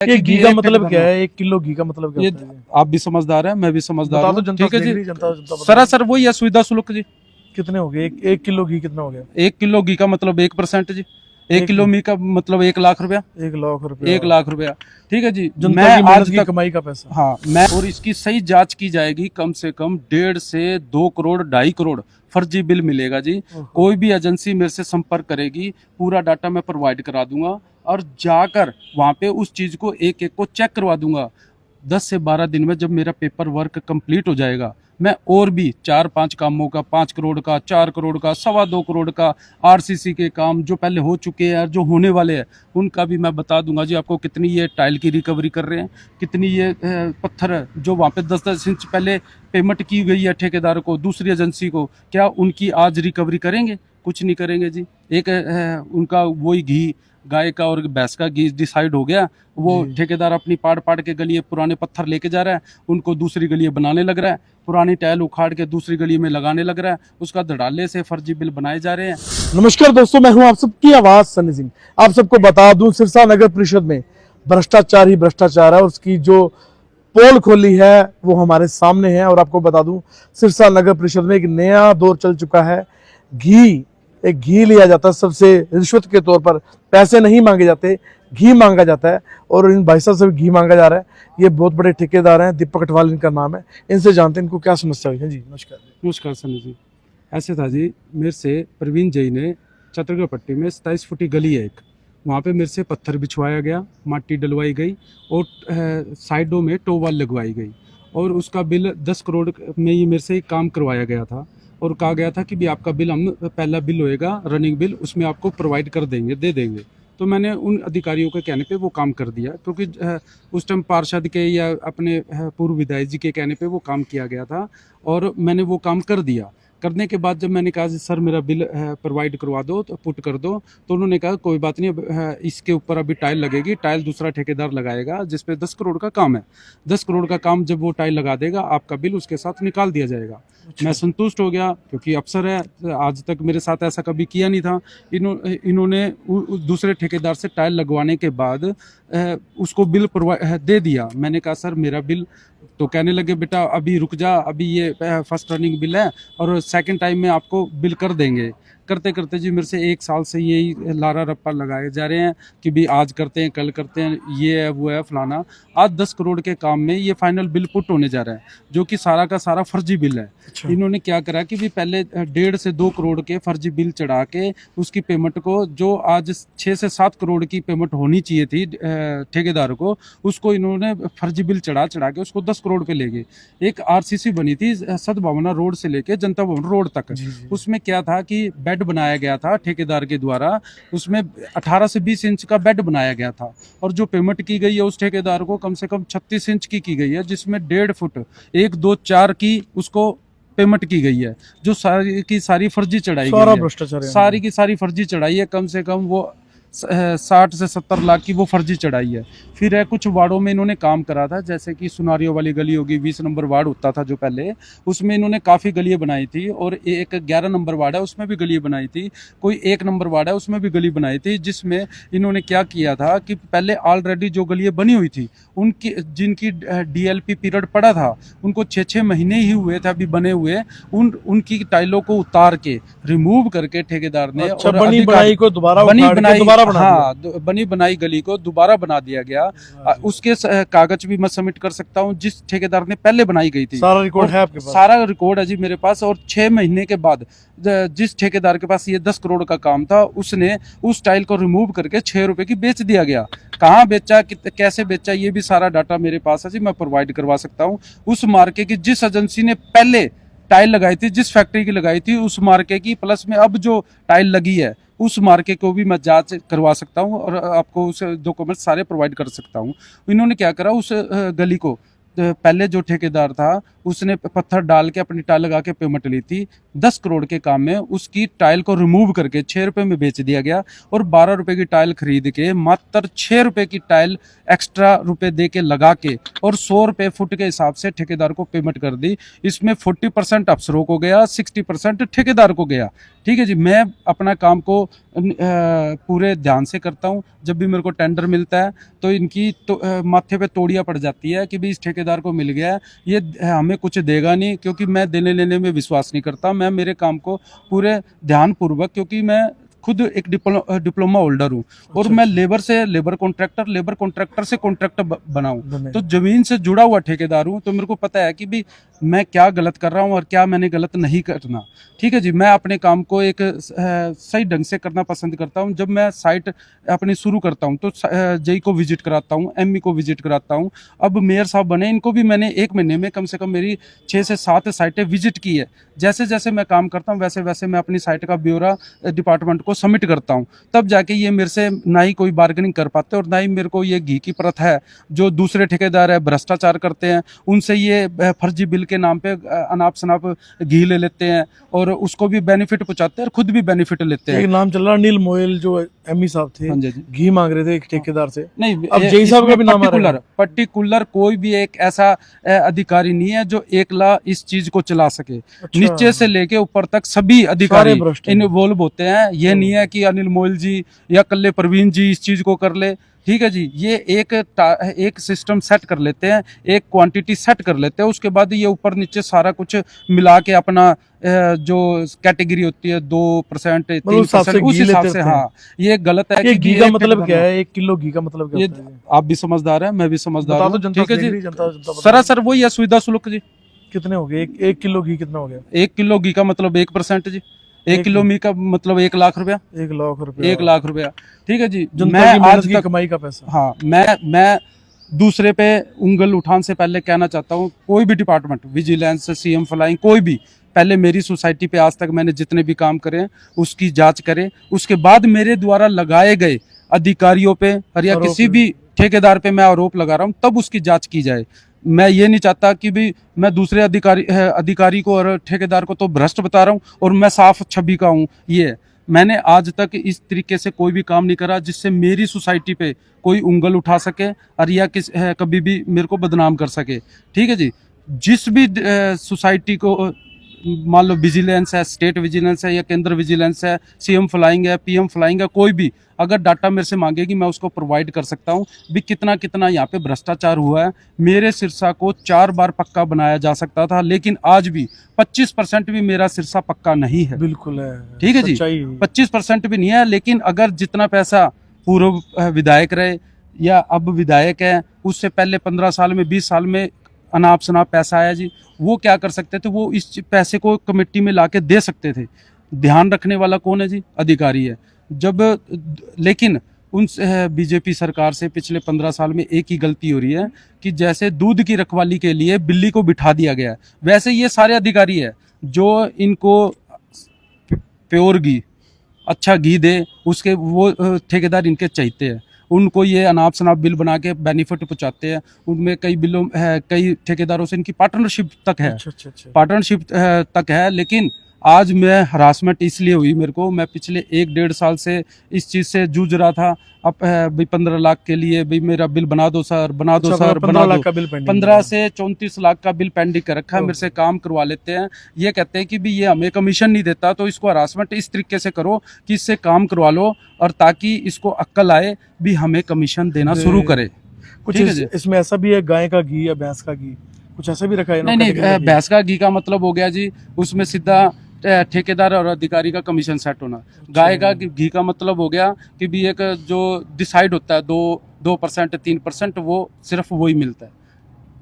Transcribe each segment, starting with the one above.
ये घी का मतलब क्या है? 1 किलो घी का मतलब क्या ये होता है? आप भी समझदार हैं, मैं भी समझदार बता दो हूँ। जनता ठीक है जी, जनता सरासर वही है सुविधा शुल्क जी। कितने हो गए? 1 किलो घी कितना हो गया? 1 किलो घी का मतलब 1% जी। 1 किलो घी का मतलब 1 लाख रुपया। 1 लाख रुपया 1 लाख रुपया, ठीक है जी। जनता मैं की मेहनत आज की तक, कमाई का पैसा। हाँ मैं, और इसकी सही जांच की जाएगी। कम से कम 1.5 से 2 करोड़ 2.5 करोड़ फर्जी बिल मिलेगा जी। ओहो। कोई भी एजेंसी मेरे से संपर्क करेगी, पूरा डाटा मैं प्रोवाइड करा दूंगा और जाकर वहां पे उस चीज को एक एक को चेक करवा दूंगा। 10 से 12 दिन में जब मेरा पेपर वर्क कंप्लीट हो जाएगा, मैं और भी 4-5 कामों का, 5 करोड़ का, 4 करोड़ का, 2.25 करोड़ का, आरसीसी के काम जो पहले हो चुके हैं, जो होने वाले हैं, उनका भी मैं बता दूंगा जी आपको। कितनी ये टाइल की रिकवरी कर रहे हैं, कितनी ये पत्थर जो वहाँ पे 10-10 इंच पहले पेमेंट की गई है ठेकेदार को, दूसरी एजेंसी को, क्या उनकी आज रिकवरी करेंगे? कुछ नहीं करेंगे जी। एक उनका वही घी, गाय का और भैंस का घी डिसाइड हो गया, वो ठेकेदार अपनी पाड़ के गलिए पुराने पत्थर लेके जा रहा है, उनको दूसरी गलिए बनाने लग रहा है, पुरानी टाइल उखाड़ के दूसरी गली में लगाने लग रहा है, उसका धड़ाले से फर्जी बिल बनाए जा रहे हैं। नमस्कार दोस्तों, मैं हूं आप सबकी आवाज सनी सिंह। आप सबको बता दूं, सिरसा नगर परिषद में भ्रष्टाचार ही भ्रष्टाचार है। उसकी जो पोल खोली है वो हमारे सामने है। और आपको बता दूं, सिरसा नगर परिषद में एक नया दौर चल चुका है। एक घी लिया जाता है सबसे रिश्वत के तौर पर। पैसे नहीं मांगे जाते, घी मांगा जाता है। और इन भाई साहब से घी मांगा जा रहा है। ये बहुत बड़े ठेकेदार हैं, दीपक अठवाल इनका नाम है। इनसे जानते हैं इनको क्या समस्या हुई है। जी नमस्कार। नमस्कार सनी जी। ऐसे था जी, मेरे से प्रवीण जी ने चतुर्गढ़ पट्टी में 27 फुटी गली है एक, वहाँ पे मेरे से पत्थर बिछवाया गया, माटी डलवाई गई और साइडों में टोवाल लगवाई गई। और उसका बिल 10 करोड़ में ही मेरे से एक काम करवाया गया था। और कहा गया था कि भी आपका बिल, हम पहला बिल होएगा रनिंग बिल, उसमें आपको प्रोवाइड कर देंगे, दे देंगे। तो मैंने उन अधिकारियों के कहने पे वो काम कर दिया, क्योंकि उस टाइम पार्षद के या अपने पूर्व विधायक जी के कहने पे वो काम किया गया था और मैंने वो काम कर दिया। करने के बाद जब मैंने कहा सर मेरा बिल प्रोवाइड करवा दो, तो पुट कर दो, तो उन्होंने कहा कोई बात नहीं, इसके ऊपर अभी टाइल लगेगी, टाइल दूसरा ठेकेदार लगाएगा जिसपे 10 करोड़ का काम है। 10 करोड़ का काम जब वो टाइल लगा देगा, आपका बिल उसके साथ निकाल दिया जाएगा। मैं संतुष्ट हो गया, क्योंकि अफसर है, आज तक मेरे साथ ऐसा कभी किया नहीं था। इन्होंने दूसरे ठेकेदार से टाइल लगवाने के बाद उसको बिल दे दिया। मैंने कहा सर मेरा बिल, तो कहने लगे बेटा अभी रुक जा, अभी ये फर्स्ट रनिंग बिल है और सेकंड टाइम में आपको बिल कर देंगे। करते करते जी मेरे से 1 साल से यही लारा रप्पा लगाए जा रहे हैं कि भी आज करते हैं, कल करते हैं, ये है वो है फलाना। आज 10 करोड़ के काम में ये फाइनल बिल पुट होने जा रहा है, जो कि सारा का सारा फर्जी बिल है। अच्छा। इन्होंने क्या करा कि भी पहले 1.5 से 2 करोड़ के फर्जी बिल चढ़ा के उसकी पेमेंट को, जो आज 6 से 7 करोड़ की पेमेंट होनी चाहिए थी ठेकेदार को, उसको इन्होंने फर्जी बिल चढ़ा के उसको 10 करोड़ पे ले गए। एक आरसीसी बनी थी सद्भावना रोड से लेके जनता भवन रोड तक। उसमें क्या था कि बेड बनाया गया था ठेकेदार के द्वारा, उसमें 18 से 20 इंच का बेड बनाया गया था। और जो पेमेंट की गई है उस ठेकेदार को कम से कम 36 इंच की गई है, जिसमें 1.5 फुट 1, 2, 4 की उसको पेमेंट की गई है, जो सारी की सारी फर्जी चढ़ाई गई है। भ्रष्टाचार है। सारी की सारी फर्जी चढ़ाई है। कम से कम वो 60 से 70 लाख की वो फर्जी चढ़ाई है। फिर है कुछ वार्डों में इन्होंने काम करा था, जैसे कि सुनारियों वाली गली होगी, 20 नंबर वार्ड होता था जो पहले, उसमें इन्होंने काफ़ी गलियाँ बनाई थी। और एक 11 नंबर वार्ड है उसमें भी गलियाँ बनाई थी। कोई 1 नंबर वार्ड है उसमें भी गली बनाई थी, जिसमें इन्होंने क्या किया था कि पहले ऑलरेडी जो गलियाँ बनी हुई थी, उनकी जिनकी DLP पीरियड पड़ा था, उनको 6-6 महीने ही हुए थे अभी बने हुए, उनकी टाइलों को उतार के रिमूव करके ठेकेदार ने, अच्छा, और बनी बनाई को दोबारा हाँ, बनी बनाई गली को दोबारा बना दिया गया। उसके कागज भी मैं सबमिट कर सकता हूँ, जिस ठेकेदार ने पहले बनाई गई थी। सारा रिकॉर्ड है आपके पास? सारा रिकॉर्ड है जी मेरे पास। और 6 महीने के बाद जिस ठेकेदार के पास ये 10 करोड़ का काम था, उसने उस टाइल को रिमूव करके 6 रुपए की बेच दिया गया। कहाँ बेचा, कैसे बेचा, ये भी सारा डाटा मेरे पास है जी, मैं प्रोवाइड करवा सकता हूँ। उस मार्के की जिस एजेंसी ने पहले टाइल लगाई थी, जिस फैक्ट्री की लगाई थी, उस मार्के की प्लस में अब जो टाइल लगी है उस मार्के को भी मैं जांच करवा सकता हूं और आपको उस डॉक्यूमेंट सारे प्रोवाइड कर सकता हूं। इन्होंने क्या करा, उस गली को पहले जो ठेकेदार था उसने पत्थर डाल के अपनी टाइल लगा के पेमेंट ली थी। 10 करोड़ के काम में उसकी टाइल को रिमूव करके 6 रुपए में बेच दिया गया। और 12 रुपए की टाइल खरीद के मात्र 6 रुपए की टाइल एक्स्ट्रा रुपए दे के लगा के और 100 रुपए फुट के हिसाब से ठेकेदार को पेमेंट कर दी। इसमें 40% अफसरों को गया, 60% ठेकेदार को गया। ठीक है जी, मैं अपना काम को पूरे ध्यान से करता हूँ। जब भी मेरे को टेंडर मिलता है तो इनकी तो माथे पे तोड़ियां पड़ जाती है कि भाई इस ठेकेदार को मिल गया है, ये हमें कुछ देगा नहीं, क्योंकि मैं देने लेने में विश्वास नहीं करता। मैं मेरे काम को पूरे ध्यानपूर्वक, क्योंकि मैं खुद एक डिप्लोमा होल्डर हूँ और अच्छा, मैं लेबर से लेबर कॉन्ट्रैक्टर से कॉन्ट्रैक्टर बनाऊँ, बने। तो जमीन से जुड़ा हुआ ठेकेदार हूँ। तो मेरे को पता है कि भी मैं क्या गलत कर रहा हूँ और क्या मैंने गलत नहीं करना। ठीक है जी, मैं अपने काम को एक सही ढंग से करना पसंद करता हूँ। जब मैं साइट अपनी शुरू करता हूँ तो जेई को विजिट कराता हूँ, एमई को विजिट कराता हूँ। अब मेयर साहब बने, इनको भी मैंने 1 महीने में कम से कम मेरी 6 से 7 साइटें विजिट की है। जैसे जैसे मैं काम करता हूँ वैसे वैसे मैं अपनी साइट का ब्यौरा डिपार्टमेंट को सबमिट करता हूँ, तब जाके ये मेरे से ना ही कोई बार्गेनिंग कर पाते और ना ही मेरे को ये घी की प्रथा है जो दूसरे ठेकेदार है भ्रष्टाचार करते हैं, उनसे ये फर्जी बिल के नाम पे अनाप शनाप घी ले लेते हैं और उसको भी बेनिफिट पहुंचाते हैं और खुद भी बेनिफिट लेते हैं। एक नाम चल रहा अनिल मोयल, जो एमई साहब थे, हाँ जी जी। घी मांग रहे थे एक ठेकेदार से। नहीं, अब जेई साहब का भी नाम आ रहा है। पर्टिकुलर कोई भी एक ऐसा अधिकारी नहीं है जो एकला इस चीज को चला सके। अच्छा। नीचे से लेके ऊपर तक सभी अधिकारी सारे भ्रष्ट हैं। इन्वॉल्व होते हैं। ये नहीं है कि अनिल मोयल जी या कल्ले प्रवीण जी इस चीज को कर ले। ठीक है जी, ये एक सिस्टम सेट कर लेते हैं, एक क्वांटिटी सेट कर लेते हैं, उसके बाद ये ऊपर नीचे सारा कुछ मिला के अपना जो कैटेगरी होती है 2% 3% उस हिसाब से। हाँ, ये गलत है। ये घी का मतलब क्या है? 1 किलो घी का मतलब क्या ये होता है? आप भी समझदार हैं, मैं भी समझदार हूँ। ठीक है जी, जनता सरासर वही है सुविधा शुल्क जी। कितने हो गए? एक किलो घी कितना हो गया? 1 किलो घी का मतलब 1% जी। 1 किलो घी का मतलब 1 लाख रुपया। 1 लाख रुपया। 1 लाख रुपया। ठीक है जी, जनता मैं की मेहनत आज की तक कमाई का पैसा। हाँ, मैं दूसरे पे उंगल उठाने से पहले कहना चाहता हूँ, कोई भी डिपार्टमेंट, विजिलेंस, सीएम फ्लाइंग, कोई भी, पहले मेरी सोसाइटी पे आज तक मैंने जितने भी काम करे उसकी जांच करे, उसके बाद मेरे द्वारा लगाए गए अधिकारियों पे और या किसी भी ठेकेदार पे मैं आरोप लगा रहा हूँ तब उसकी जांच की जाए। मैं ये नहीं चाहता कि भी मैं दूसरे अधिकारी को और ठेकेदार को तो भ्रष्ट बता रहा हूँ और मैं साफ छवि का हूँ। ये मैंने आज तक इस तरीके से कोई भी काम नहीं करा जिससे मेरी सोसाइटी पे कोई उंगल उठा सके और या कभी भी मेरे को बदनाम कर सके। ठीक है जी, जिस भी सोसाइटी को मान लो विजिलेंस है, स्टेट विजिलेंस है या केंद्र विजिलेंस है, सीएम फ्लाइंग है, पीएम फ्लाइंग है, कोई भी अगर डाटा मेरे से मांगेगी मैं उसको प्रोवाइड कर सकता हूँ भी कितना कितना यहाँ पे भ्रष्टाचार हुआ है। मेरे सिरसा को 4 बार पक्का बनाया जा सकता था, लेकिन आज भी 25% भी मेरा सिरसा पक्का नहीं है। बिल्कुल है। ठीक है जी, 25% भी नहीं है। लेकिन अगर जितना पैसा पूर्व विधायक रहे या अब विधायक है, उससे पहले 15 साल में 20 साल में अनाप शनाप पैसा आया जी, वो क्या कर सकते थे? वो इस पैसे को कमेटी में लाके दे सकते थे। ध्यान रखने वाला कौन है जी? अधिकारी है। जब लेकिन उन बीजेपी सरकार से पिछले 15 साल में एक ही गलती हो रही है कि जैसे दूध की रखवाली के लिए बिल्ली को बिठा दिया गया है, वैसे ये सारे अधिकारी है जो इनको प्योर घी, अच्छा घी दे, उसके वो ठेकेदार इनके चाहते हैं। उनको ये अनाप शनाप बिल बना के बेनिफिट पहुंचाते हैं। उनमें कई बिलों कई ठेकेदारों से इनकी पार्टनरशिप तक है। अच्छा। पार्टनरशिप तक है। लेकिन आज मैं हरासमेंट इसलिए हुई मेरे को, मैं पिछले 1-1.5 साल से इस चीज़ से जूझ रहा था। अब भाई 15 लाख के लिए भाई मेरा बिल बना दो सर, बना दो सर, बना दो। 15 से 34 लाख का बिल पेंडिंग कर रखा है। मेरे से काम करवा लेते हैं। ये कहते हैं कि भी ये हमें कमीशन नहीं देता, तो इसको हरासमेंट इस तरीके से करो कि इससे काम करवा लो और ताकि इसको अक्ल आए भी हमें कमीशन देना शुरू करे। कुछ इसमें ऐसा भी है, गाय का घी या भैंस का घी, कुछ ऐसा भी रखा है? नहीं, भैंस का घी का मतलब हो गया जी, उसमें सीधा ठेकेदार और अधिकारी का कमीशन सेट होना। गाय का घी का मतलब हो गया कि भी एक जो डिसाइड होता है 2% 3%, वो सिर्फ वही मिलता है।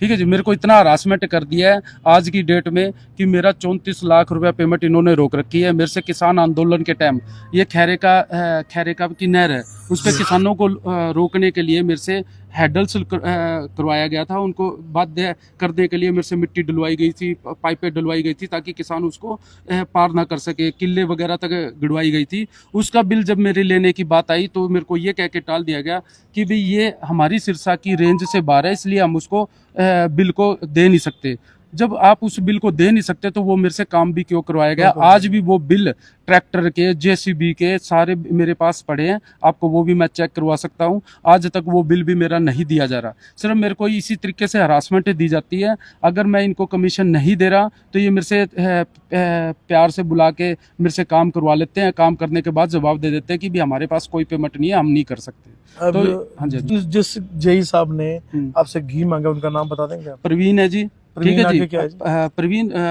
ठीक है जी, मेरे को इतना हरासमेंट कर दिया है आज की डेट में कि मेरा 34 लाख रुपया पेमेंट इन्होंने रोक रखी है। मेरे से किसान आंदोलन के टाइम ये खैरेका की नहर है, उस पर किसानों को रोकने के लिए मेरे से हैडल्स करवाया गया था। उनको बाध्य करने के लिए मेरे से मिट्टी डलवाई गई थी, पाइपें डलवाई गई थी ताकि किसान उसको पार ना कर सके। किले वगैरह तक गिड़वाई गई थी। उसका बिल जब मेरे लेने की बात आई तो मेरे को ये कह के टाल दिया गया कि भाई ये हमारी सिरसा की रेंज से बाहर है, इसलिए हम उसको बिल को दे नहीं सकते। जब आप उस बिल को दे नहीं सकते तो वो मेरे से काम भी क्यों करवाया गया। आज भी वो बिल ट्रैक्टर के, जेसीबी के सारे मेरे पास पड़े हैं, आपको वो भी मैं चेक करवा सकता हूँ। आज तक वो बिल भी मेरा नहीं दिया जा रहा। सिर्फ मेरे को इसी तरीके से हरासमेंट दी जाती है। अगर मैं इनको कमीशन नहीं दे रहा तो ये मेरे से प्यार से बुला के मेरे से काम करवा लेते हैं। काम करने के बाद जवाब दे देते हैं कि भी हमारे पास कोई पेमेंट नहीं है, हम नहीं कर सकते। अब तो हाँ जी, जिस जई साहब ने आपसे घी मांगा उनका नाम बता देंगे आप? प्रवीण है जी, ठीक है जी, क्या है जी?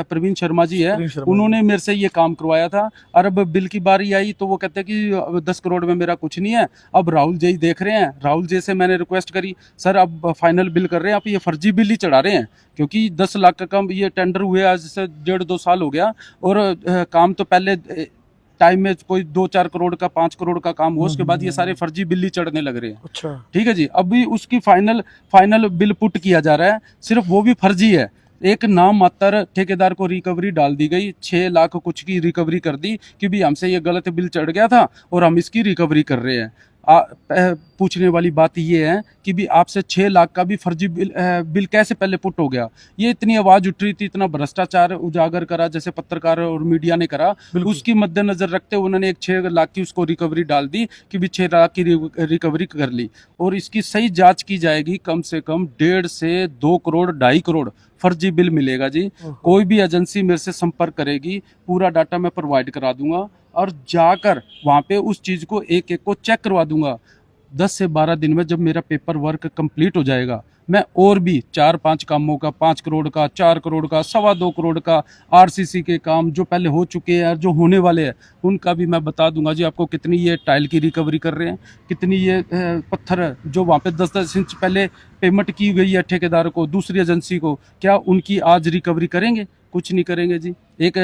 प्रवीण शर्मा जी है। प्रवीण शर्मा उन्होंने मेरे से ये काम करवाया था। और अब बिल की बारी आई तो वो कहते हैं कि 10 करोड़ में मेरा कुछ नहीं है। अब राहुल जी देख रहे हैं, राहुल जी से मैंने रिक्वेस्ट करी, सर अब फाइनल बिल कर रहे हैं, आप ये फर्जी बिल ही चढ़ा रहे हैं, क्योंकि 10 लाख का काम ये टेंडर हुए आज से 1.5-2 साल हो गया। और काम तो पहले टाइम में कोई 2-4 करोड़ का, 5 करोड़ का काम हुआ, उसके बाद ये सारे फर्जी बिल ही चढ़ने लग रहे हैं। अच्छा, ठीक है जी। अभी उसकी फाइनल बिल पुट किया जा रहा है, सिर्फ वो भी फर्जी है। एक नाम मात्र ठेकेदार को रिकवरी डाल दी गई, 6 लाख कुछ की रिकवरी कर दी कि भी हमसे ये गलत बिल चढ़ गया था और हम इसकी रिकवरी कर रहे हैं। पूछने वाली बात ये है कि भी आपसे 6 लाख का भी फर्जी बिल कैसे पहले पुट हो गया। ये इतनी आवाज़ उठ रही थी, इतना भ्रष्टाचार उजागर करा जैसे पत्रकार और मीडिया ने करा, उसकी मद्देनजर रखते हुए उन्होंने एक 6 लाख की उसको रिकवरी डाल दी कि भी 6 लाख की रिकवरी कर ली। और इसकी सही जांच की जाएगी, कम से कम 1.5 से 2 करोड़ 2.5 करोड़ फर्जी बिल मिलेगा जी। कोई भी एजेंसी मेरे से संपर्क करेगी, पूरा डाटा मैं प्रोवाइड करा दूंगा और जाकर वहाँ पे उस चीज़ को एक एक को चेक करवा दूंगा। 10 से 12 दिन में जब मेरा पेपर वर्क कंप्लीट हो जाएगा, मैं और भी 4-5 कामों का, 5 करोड़ का, 4 करोड़ का, 2.25 करोड़ का, आरसीसी के काम जो पहले हो चुके हैं और जो होने वाले हैं, उनका भी मैं बता दूंगा जी आपको। कितनी ये टाइल की रिकवरी कर रहे हैं, कितनी ये पत्थर जो वहाँ पे 10-10 इंच पहले पेमेंट की गई है ठेकेदार को, दूसरी एजेंसी को, क्या उनकी आज रिकवरी करेंगे? कुछ नहीं करेंगे जी। एक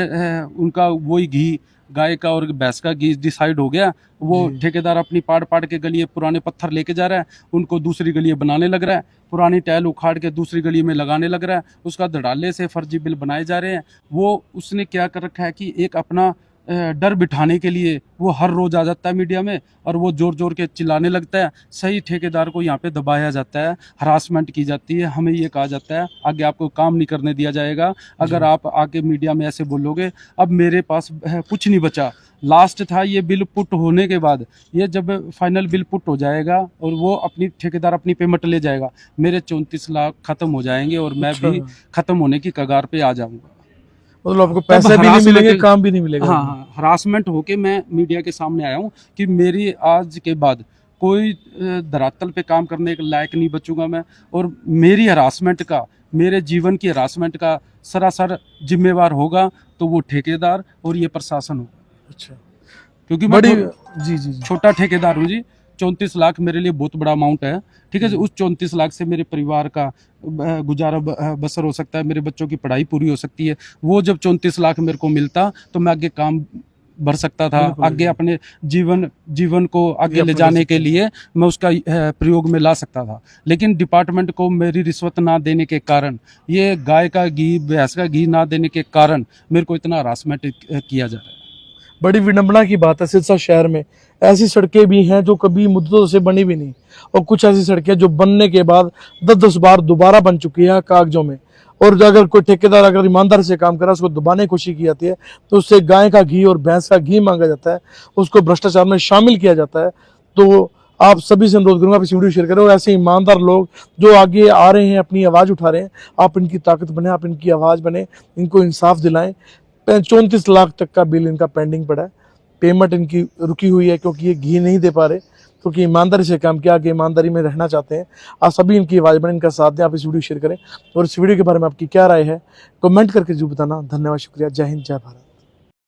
उनका वही घी, गाय का और भैंस का घी डिसाइड हो गया, वो ठेकेदार अपनी पाड़ के गलिए पुराने पत्थर लेके जा रहा है, उनको दूसरी गलिए बनाने लग रहा है, पुरानी टाइल उखाड़ के दूसरी गली में लगाने लग रहा है, उसका धड़ाले से फर्जी बिल बनाए जा रहे हैं। वो उसने क्या कर रखा है कि एक अपना डर बिठाने के लिए वो हर रोज आ जाता है मीडिया में और वो जोर जोर के चिल्लाने लगता है। सही ठेकेदार को यहाँ पे दबाया जाता है, हरासमेंट की जाती है, हमें ये कहा जाता है आगे आपको काम नहीं करने दिया जाएगा अगर आप आके मीडिया में ऐसे बोलोगे। अब मेरे पास कुछ नहीं बचा, लास्ट था ये बिल पुट होने के बाद। ये जब फाइनल बिल पुट हो जाएगा और वो अपनी ठेकेदार अपनी पेमेंट ले जाएगा, मेरे 34 लाख खत्म हो जाएंगे और मैं भी खत्म होने की कगार पे आ जाऊंगा। मतलब आपको पैसे भी नहीं मिलेंगे, काम भी नहीं मिलेगा। हाँ, हरासमेंट होके मैं मीडिया के सामने आया हूँ कि मेरी आज के बाद कोई धरातल पे काम करने के लायक नहीं बचूंगा मैं। और मेरी हरासमेंट का, मेरे जीवन की हरासमेंट का सरासर जिम्मेवार होगा तो वो ठेकेदार और ये प्रशासन होगा। अच्छा, क्योंकि मैं जी छोटा ठेकेदार हूँ जी। 34 लाख मेरे लिए बहुत बड़ा अमाउंट है, ठीक है जी। उस 34 लाख से मेरे परिवार का गुजारा बसर हो सकता है, मेरे बच्चों की पढ़ाई पूरी हो सकती है। वो जब 34 लाख मेरे को मिलता तो मैं आगे काम भर सकता था, आगे अपने जीवन को आगे ले जाने के लिए मैं उसका प्रयोग में ला सकता था। लेकिन डिपार्टमेंट को मेरी रिश्वत ना देने के कारण, ये गाय का घी, भैंस का घी ना देने के कारण मेरे को इतना हरासमेंट किया जा रहा है। बड़ी विडंबना की बात है, सिरसा शहर में ऐसी सड़कें भी हैं जो कभी मुद्दतों से बनी भी नहीं, और कुछ ऐसी सड़कें जो बनने के बाद 10-10 बार दोबारा बन चुकी है कागजों में। और अगर कोई ठेकेदार अगर ईमानदारी से काम करा, उसको दबाने की कोशिश की जाती है तो उससे गाय का घी और भैंस का घी मांगा जाता है, उसको भ्रष्टाचार में शामिल किया जाता है। तो आप सभी से अनुरोध करूंगा, आप इस वीडियो शेयर करें और ऐसे ईमानदार लोग जो आगे आ रहे हैं, अपनी आवाज़ उठा रहे हैं, आप इनकी ताकत बने, आप इनकी आवाज़ बने, इनको इंसाफ दिलाएं। 34 लाख तक का बिल इनका पेंडिंग पड़ा है, पेमेंट इनकी रुकी हुई है क्योंकि ये घी नहीं दे पा रहे, क्योंकि ईमानदारी से काम किया, आगे ईमानदारी में रहना चाहते हैं। आप सभी इनकी आवाज़ बने, इनका साथ दें। आप इस वीडियो शेयर करें और इस वीडियो के बारे में आपकी क्या राय है कमेंट करके जरूर बताना। धन्यवाद, शुक्रिया, जय हिंद, जय भारत।